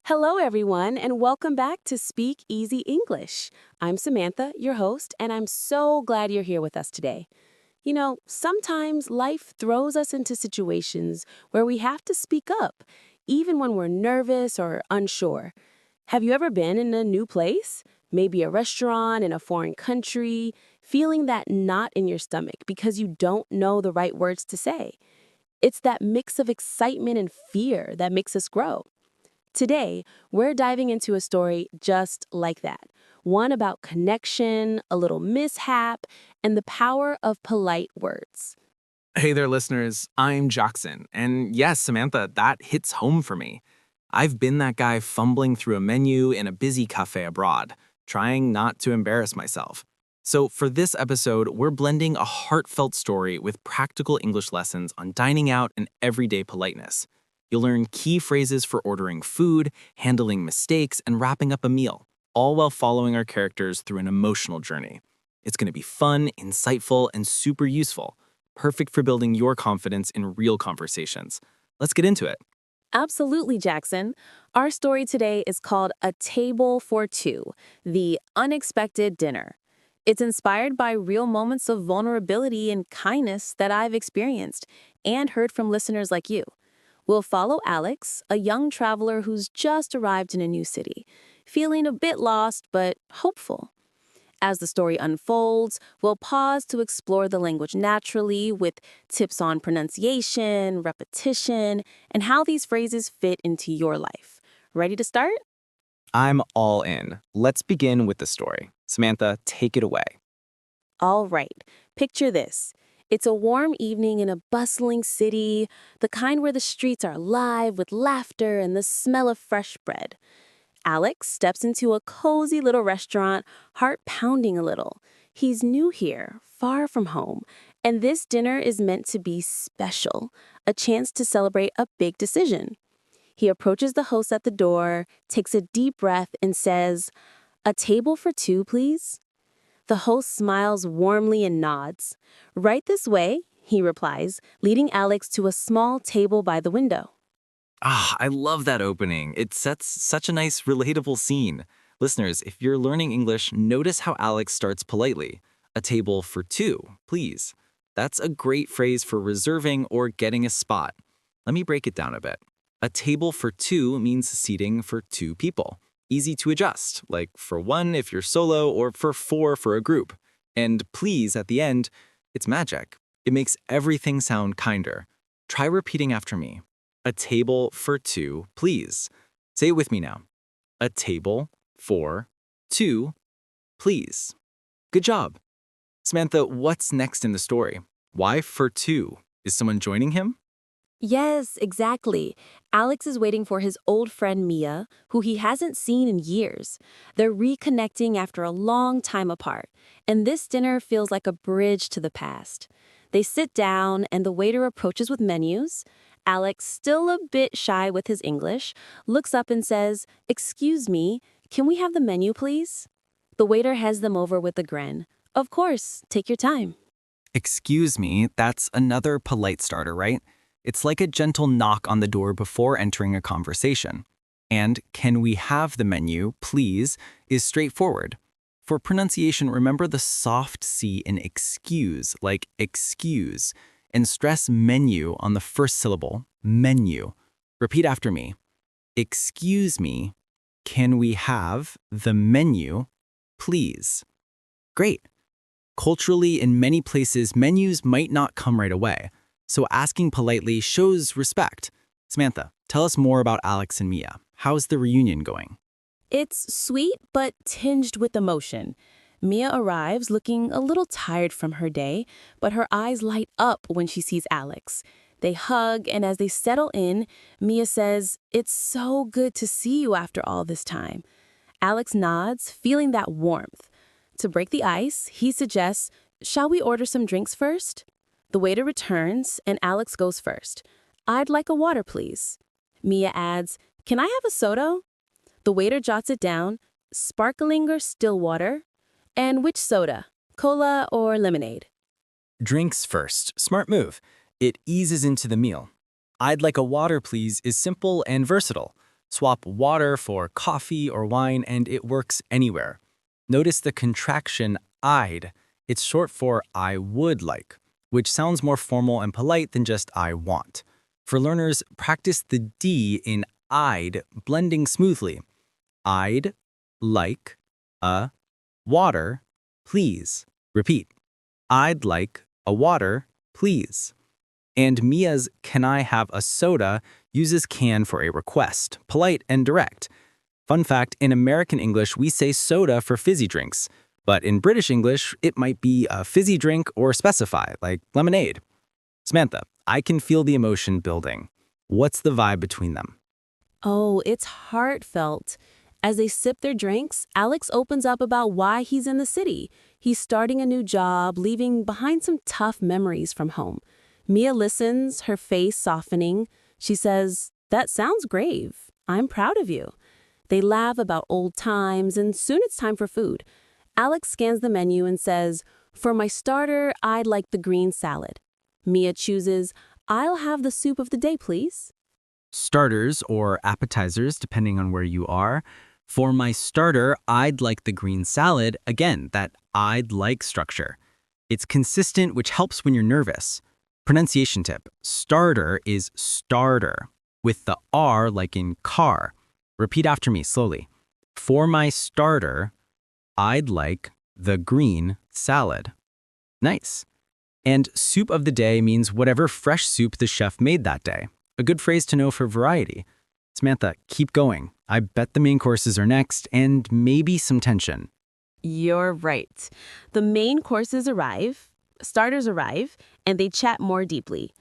Hello, everyone, and welcome back to Speak Easy English. I'm Samantha, your host, and I'm so glad you're here with us today. Sometimes life throws us into situations where we have to speak up, even when we're nervous or unsure. Have you ever been in a new place? Maybe a restaurant in a foreign country, feeling that knot in your stomach because you don't know the right words to say. It's that mix of excitement and fear that makes us grow. Today, we're diving into a story just like that. One about connection, a little mishap, and the power of polite words. Hey there, listeners. I'm Jackson. And yes, Samantha, that hits home for me. I've been that guy fumbling through a menu in a busy cafe abroad, trying not to embarrass myself. So, for this episode, we're blending a heartfelt story with practical English lessons on dining out and everyday politeness. You'll learn key phrases for ordering food, handling mistakes, and wrapping up a meal, all while following our characters through an emotional journey. It's going to be fun, insightful, and super useful, perfect for building your confidence in real conversations. Let's get into it. Absolutely, Jackson. Our story today is called A Table for Two, The Unexpected Dinner. It's inspired by real moments of vulnerability and kindness that I've experienced and heard from listeners like you. We'll follow Alex, a young traveler who's just arrived in a new city, feeling a bit lost but hopeful. As the story unfolds, we'll pause to explore the language naturally with tips on pronunciation, repetition, and how these phrases fit into your life. Ready to start? I'm all in. Let's begin with the story. Samantha, take it away. All right, picture this. It's a warm evening in a bustling city, the kind where the streets are alive with laughter and the smell of fresh bread. Alex steps into a cozy little restaurant, heart pounding a little. He's new here, far from home, and this dinner is meant to be special, a chance to celebrate a big decision. He approaches the host at the door, takes a deep breath, and says, "A table for two, please?" The host smiles warmly and nods. "Right this way," he replies, leading Alex to a small table by the window. I love that opening. It sets such a nice, relatable scene. Listeners, if you're learning English, notice how Alex starts politely. A table for two, please. That's a great phrase for reserving or getting a spot. Let me break it down a bit. A table for two means seating for two people. Easy to adjust, like for one if you're solo or for four for a group. And please at the end, it's magic. It makes everything sound kinder. Try repeating after me. A table for two, please. Say it with me now. A table for two, please. Good job. Samantha, what's next in the story? Why for two? Is someone joining him? Yes, exactly. Alex is waiting for his old friend Mia, who he hasn't seen in years. They're reconnecting after a long time apart, and this dinner feels like a bridge to the past. They sit down, and the waiter approaches with menus. Alex, still a bit shy with his English, looks up and says, "Excuse me, can we have the menu, please?" The waiter has them over with a grin. "Of course, take your time." Excuse me, that's another polite starter, right? It's like a gentle knock on the door before entering a conversation. And can we have the menu, please, is straightforward. For pronunciation, remember the soft C in excuse, like excuse, and stress menu on the first syllable, menu. Repeat after me. Excuse me, can we have the menu, please? Great. Culturally, in many places, menus might not come right away, so asking politely shows respect. Samantha, tell us more about Alex and Mia. How's the reunion going? It's sweet but tinged with emotion. Mia arrives looking a little tired from her day, but her eyes light up when she sees Alex. They hug, and as they settle in, Mia says, "It's so good to see you after all this time." Alex nods, feeling that warmth. To break the ice, he suggests, "Shall we order some drinks first?" The waiter returns, and Alex goes first. "I'd like a water, please." Mia adds, "Can I have a soda?" The waiter jots it down, "Sparkling or still water?" "And which soda? Cola or lemonade?" Drinks first. Smart move. It eases into the meal. I'd like a water, please, is simple and versatile. Swap water for coffee or wine and it works anywhere. Notice the contraction I'd. It's short for I would like, which sounds more formal and polite than just I want. For learners, practice the D in I'd blending smoothly. I'd like a water, please. Repeat. I'd like a water, please. And Mia's can I have a soda uses can for a request, polite and direct. Fun fact, in American English, we say soda for fizzy drinks, but in British English, it might be a fizzy drink or specify, like lemonade. Samantha, I can feel the emotion building. What's the vibe between them? Oh, it's heartfelt. As they sip their drinks, Alex opens up about why he's in the city. He's starting a new job, leaving behind some tough memories from home. Mia listens, her face softening. She says, "That sounds grave. I'm proud of you." They laugh about old times, and soon it's time for food. Alex scans the menu and says, "For my starter, I'd like the green salad." Mia chooses, "I'll have the soup of the day, please." Starters or appetizers, depending on where you are. For my starter, I'd like the green salad. Again, that I'd like structure. It's consistent, which helps when you're nervous. Pronunciation tip. Starter is starter, with the R like in car. Repeat after me slowly. For my starter, I'd like the green salad. Nice. And soup of the day means whatever fresh soup the chef made that day. A good phrase to know for variety. Samantha, keep going. I bet the main courses are next, and maybe some tension. You're right. The main courses arrive, starters arrive, and they chat more deeply.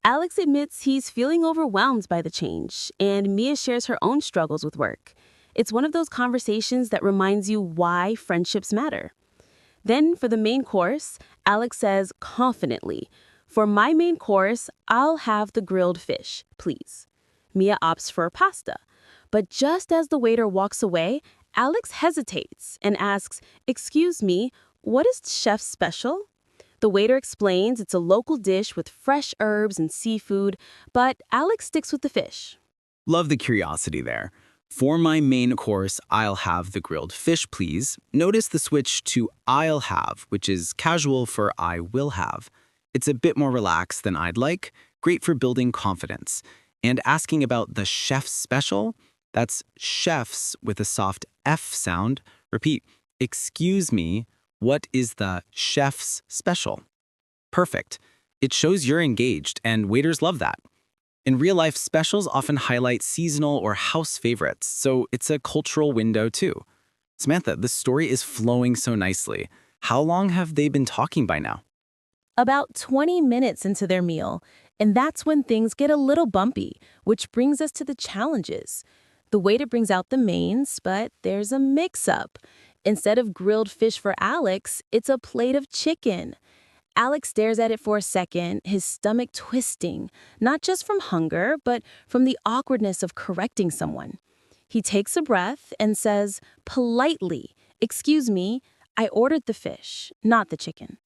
Alex admits he's feeling overwhelmed by the change, and Mia shares her own struggles with work. It's one of those conversations that reminds you why friendships matter. Then, for the main course, Alex says confidently, "For my main course, I'll have the grilled fish, please." Mia opts for pasta. But just as the waiter walks away, Alex hesitates and asks, "Excuse me, what is chef's special?" The waiter explains it's a local dish with fresh herbs and seafood, but Alex sticks with the fish. Love the curiosity there. For my main course, I'll have the grilled fish, please. Notice the switch to I'll have, which is casual for I will have. It's a bit more relaxed than I'd like, great for building confidence. And asking about the chef's special, that's chef's with a soft F sound. Repeat, excuse me, what is the chef's special? Perfect. It shows you're engaged, and waiters love that. In real life, specials often highlight seasonal or house favorites, so it's a cultural window too. Samantha, the story is flowing so nicely. How long have they been talking by now? About 20 minutes into their meal, and that's when things get a little bumpy, which brings us to the challenges. The waiter brings out the mains, but there's a mix-up. Instead of grilled fish for Alex, it's a plate of chicken. Alex stares at it for a second, his stomach twisting, not just from hunger, but from the awkwardness of correcting someone. He takes a breath and says, politely, "Excuse me, I ordered the fish, not the chicken."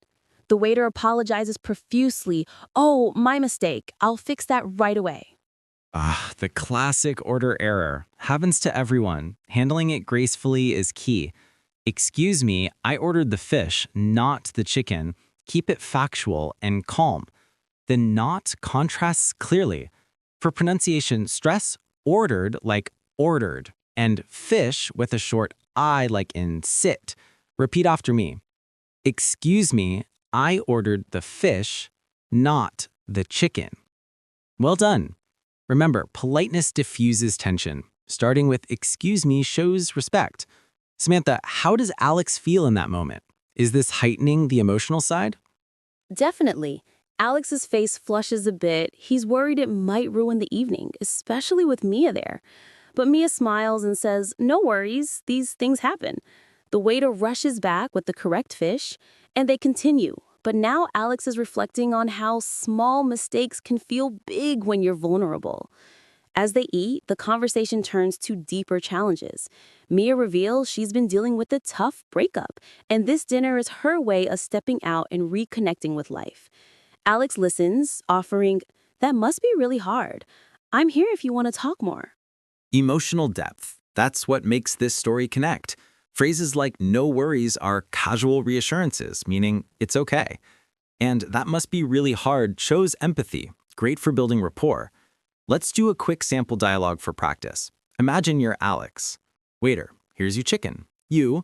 The waiter apologizes profusely. "Oh, my mistake. I'll fix that right away." Ah, the classic order error. Happens to everyone. Handling it gracefully is key. Excuse me, I ordered the fish, not the chicken. Keep it factual and calm. The not contrasts clearly. For pronunciation, stress ordered like ordered, and fish with a short I like in sit. Repeat after me. Excuse me, I ordered the fish, not the chicken. Well done. Remember, politeness diffuses tension. Starting with excuse me shows respect. Samantha, how does Alex feel in that moment? Is this heightening the emotional side? Definitely. Alex's face flushes a bit. He's worried it might ruin the evening, especially with Mia there. But Mia smiles and says, "No worries, these things happen." The waiter rushes back with the correct fish, and they continue. But now Alex is reflecting on how small mistakes can feel big when you're vulnerable. As they eat, the conversation turns to deeper challenges. Mia reveals she's been dealing with a tough breakup, and this dinner is her way of stepping out and reconnecting with life. Alex listens, offering, "That must be really hard. I'm here if you want to talk more." Emotional depth. That's what makes this story connect. Phrases like no worries are casual reassurances, meaning it's okay. And that must be really hard shows empathy, great for building rapport. Let's do a quick sample dialogue for practice. Imagine you're Alex. Waiter, here's your chicken. You,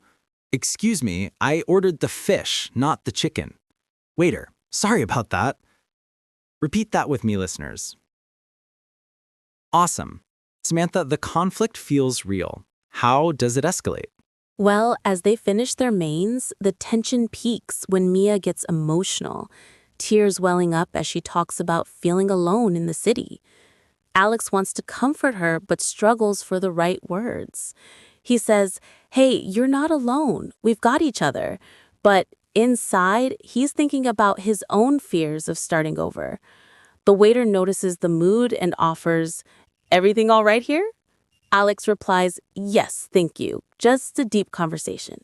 excuse me, I ordered the fish, not the chicken. Waiter, sorry about that. Repeat that with me, listeners. Awesome. Samantha, the conflict feels real. How does it escalate? Well, as they finish their mains, the tension peaks when Mia gets emotional, tears welling up as she talks about feeling alone in the city. Alex wants to comfort her but struggles for the right words. He says, "Hey, you're not alone. We've got each other." But inside, he's thinking about his own fears of starting over. The waiter notices the mood and offers, "Everything all right here?" Alex replies, "Yes, thank you. Just a deep conversation."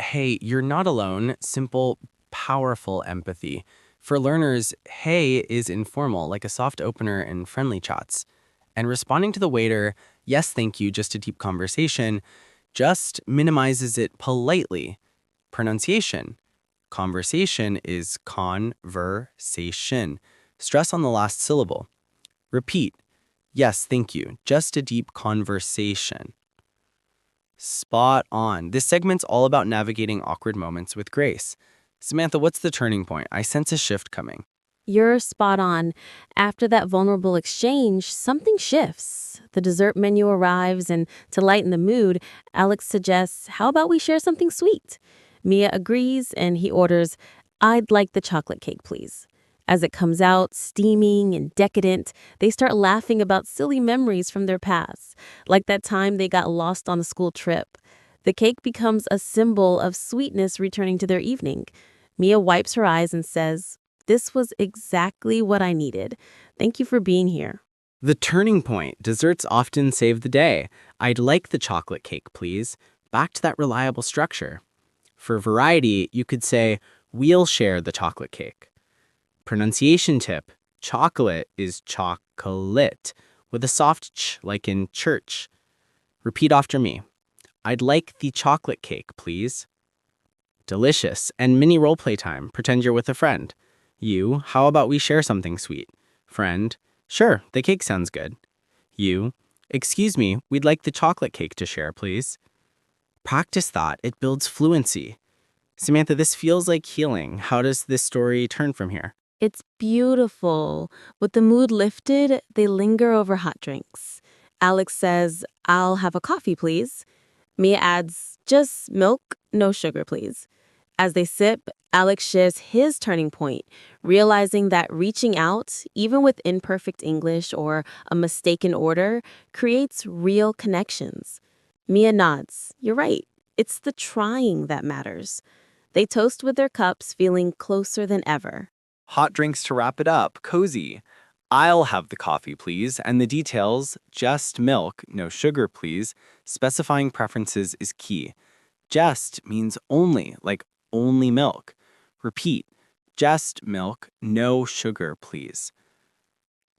Hey, you're not alone. Simple, powerful empathy. For learners, hey is informal, like a soft opener in friendly chats. And responding to the waiter, yes, thank you, just a deep conversation, just minimizes it politely. Pronunciation. Conversation is conversation. Stress on the last syllable. Repeat. Yes, thank you, just a deep conversation. Spot on. This segment's all about navigating awkward moments with grace. Samantha, what's the turning point? I sense a shift coming. You're spot on. After that vulnerable exchange, something shifts. The dessert menu arrives, and to lighten the mood, Alex suggests, "How about we share something sweet?" Mia agrees, and he orders, "I'd like the chocolate cake, please." As it comes out, steaming and decadent, they start laughing about silly memories from their past, like that time they got lost on a school trip. The cake becomes a symbol of sweetness returning to their evening. Mia wipes her eyes and says, "This was exactly what I needed. Thank you for being here." The turning point. Desserts often save the day. I'd like the chocolate cake, please. Back to that reliable structure. For variety, you could say, we'll share the chocolate cake. Pronunciation tip. Chocolate is chocolate, with a soft ch like in church. Repeat after me. I'd like the chocolate cake, please. Delicious. And mini role play time. Pretend you're with a friend. You, how about we share something sweet? Friend, sure, the cake sounds good. You, excuse me, we'd like the chocolate cake to share, please. Practice that. It builds fluency. Samantha, this feels like healing. How does this story turn from here? It's beautiful. With the mood lifted, they linger over hot drinks. Alex says, "I'll have a coffee, please." Mia adds, "Just milk, no sugar, please." As they sip, Alex shares his turning point, realizing that reaching out, even with imperfect English or a mistaken order, creates real connections. Mia nods. "You're right. It's the trying that matters." They toast with their cups, feeling closer than ever. Hot drinks to wrap it up, cozy. I'll have the coffee, please, and the details, just milk, no sugar, please. Specifying preferences is key. Just means only, like only milk. Repeat, just milk, no sugar, please.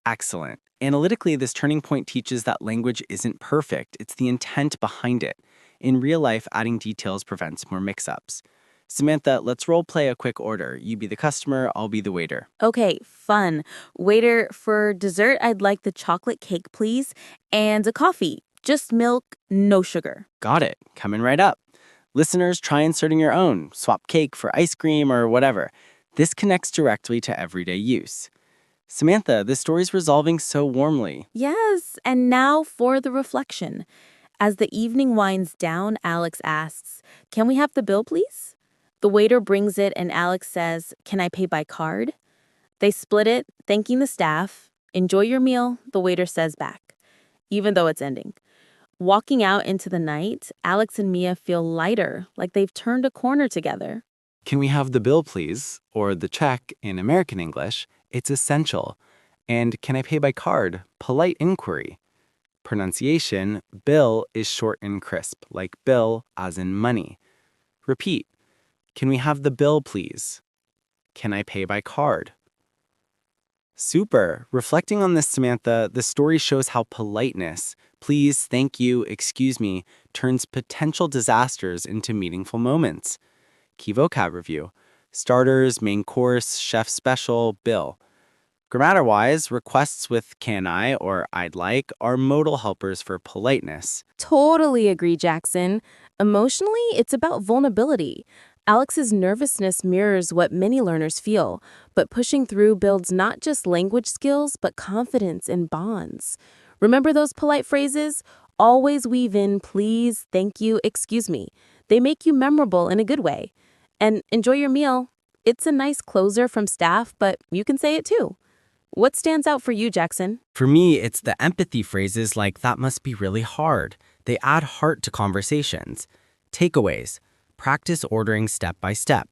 Excellent. Analytically, this turning point teaches that language isn't perfect, it's the intent behind it. In real life, adding details prevents more mix-ups. Samantha, let's role play a quick order. You be the customer, I'll be the waiter. Okay, fun. Waiter, for dessert, I'd like the chocolate cake, please, and a coffee. Just milk, no sugar. Got it. Coming right up. Listeners, try inserting your own. Swap cake for ice cream or whatever. This connects directly to everyday use. Samantha, this story's resolving so warmly. Yes, and now for the reflection. As the evening winds down, Alex asks, "Can we have the bill, please?" The waiter brings it and Alex says, "Can I pay by card?" They split it, thanking the staff. "Enjoy your meal," the waiter says back, even though it's ending. Walking out into the night, Alex and Mia feel lighter, like they've turned a corner together. Can we have the bill, please? Or the check in American English. It's essential. And can I pay by card? Polite inquiry. Pronunciation, bill is short and crisp, like bill as in money. Repeat. Can we have the bill, please? Can I pay by card? Super. Reflecting on this, Samantha, the story shows how politeness, please, thank you, excuse me turns potential disasters into meaningful moments. Key vocab review. Starters, main course, chef special, bill. Grammar-wise, requests with can I or I'd like are modal helpers for politeness. Totally agree, Jackson. Emotionally, it's about vulnerability. Alex's nervousness mirrors what many learners feel, but pushing through builds not just language skills, but confidence and bonds. Remember those polite phrases? Always weave in please, thank you, excuse me. They make you memorable in a good way. And enjoy your meal. It's a nice closer from staff, but you can say it too. What stands out for you, Jackson? For me, it's the empathy phrases like that must be really hard. They add heart to conversations. Takeaways. Practice ordering step by step.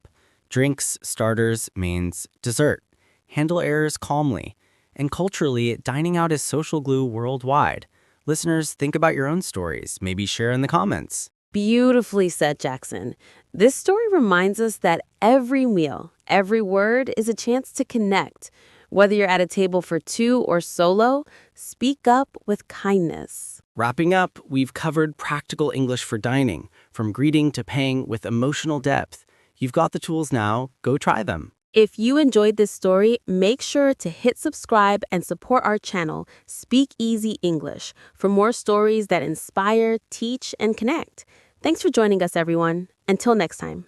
Drinks, starters, mains, dessert. Handle errors calmly. And culturally, dining out is social glue worldwide. Listeners, think about your own stories. Maybe share in the comments. Beautifully said, Jackson. This story reminds us that every meal, every word is a chance to connect. Whether you're at a table for two or solo, speak up with kindness. Wrapping up, we've covered practical English for dining, from greeting to paying with emotional depth. You've got the tools now, go try them. If you enjoyed this story, make sure to hit subscribe and support our channel, Speak Easy English, for more stories that inspire, teach, and connect. Thanks for joining us, everyone. Until next time.